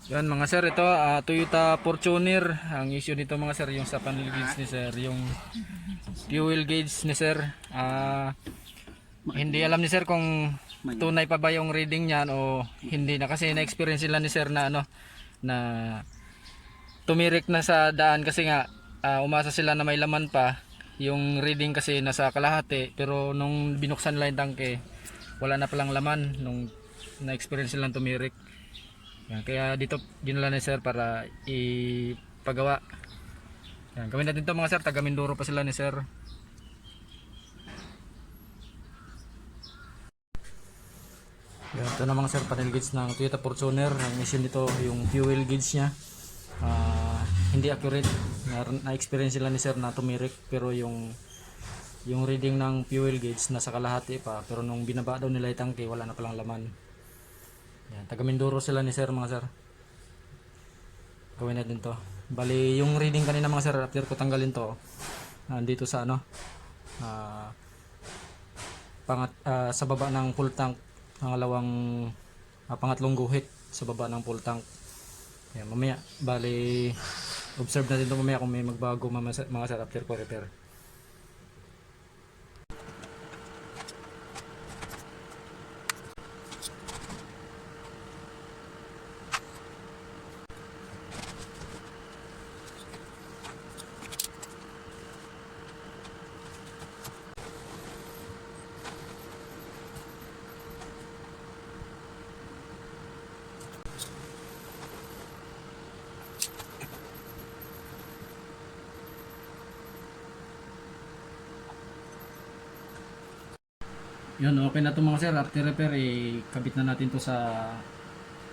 Yan mga sir, ito Toyota Fortuner. Ang issue nito mga sir, yung sa panel gauge ni sir, yung fuel gauge ni sir. Hindi alam ni sir kung tunay pa ba yung reading niyan o hindi na, kasi na-experience sila ni sir na na tumirik na sa daan kasi nga umasa sila na may laman pa. Yung reading kasi nasa kalahati, pero nung binuksan nila yung tangke, wala na palang laman nung na-experience silang tumirik. Yan, kaya dito dinala ni sir para ipagawa. Yan, gawin natin to mga sir, taga Mindoro pa sila ni sir. Yan, ito na mga sir, panel gauge ng Toyota Fortuner. Ang issue nito yung fuel gauge nya, hindi accurate. Na-experience sila ni sir na tumirik, pero yung reading ng fuel gauge nasa kalahati pa, pero nung binaba daw nila yung tangke, wala na palang laman. Yan, taga Mindoro sila ni sir mga sir. Gawin natin to. Bali yung reading kanina mga sir, after ko tanggalin to, nandito sa sa baba ng full tank, pangatlong guhit sa baba ng full tank. Yan, mamaya bali observe natin to mamaya kung may magbago mga sir after ko repair. Yun, okay na to mga sir. After repair, kabit na natin to sa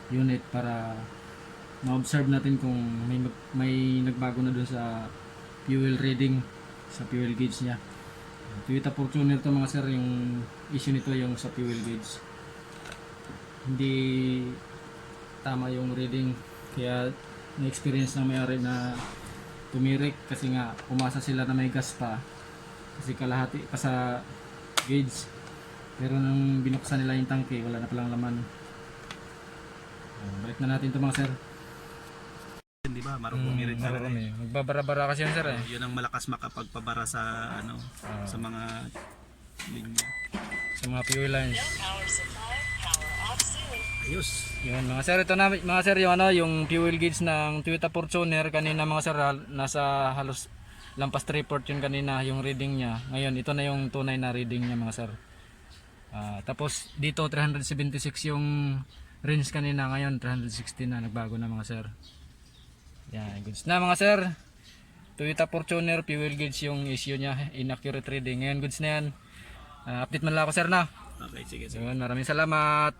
unit para ma-observe natin kung may nagbago na dun sa fuel reading, sa fuel gauge nya. Toyota Fortuner to mga sir, yung issue nito yung sa fuel gauge. Hindi tama yung reading, kaya na-experience ng may-ari na tumirik kasi nga umasa sila na may gas pa kasi kalahati pa sa gauge. Pero nung binuksan nila yung tangke, wala na palang laman. Balik na natin ito mga sir. Di ba? Marunong rin na rin. Magbabara-bara kasi yan sir eh. Yun ang malakas makapagpabara sa sa mga linya. Sa mga fuel lines. Ayos. Yun mga sir, ito na mga sir yung yung fuel gauge ng Toyota Fortuner kanina mga sir, nasa halos lampas 3 port yun kanina yung reading niya. Ngayon ito na yung tunay na reading niya mga sir. Tapos dito 376 yung range kanina, ngayon 360 na, nagbago na mga sir. Yan, goods na mga sir. Toyota Fortuner fuel gauge yung issue niya, inaccurate reading. Ngayon goods na yan. Update man lang ako sir na. Okay, sige. Yun, maraming salamat.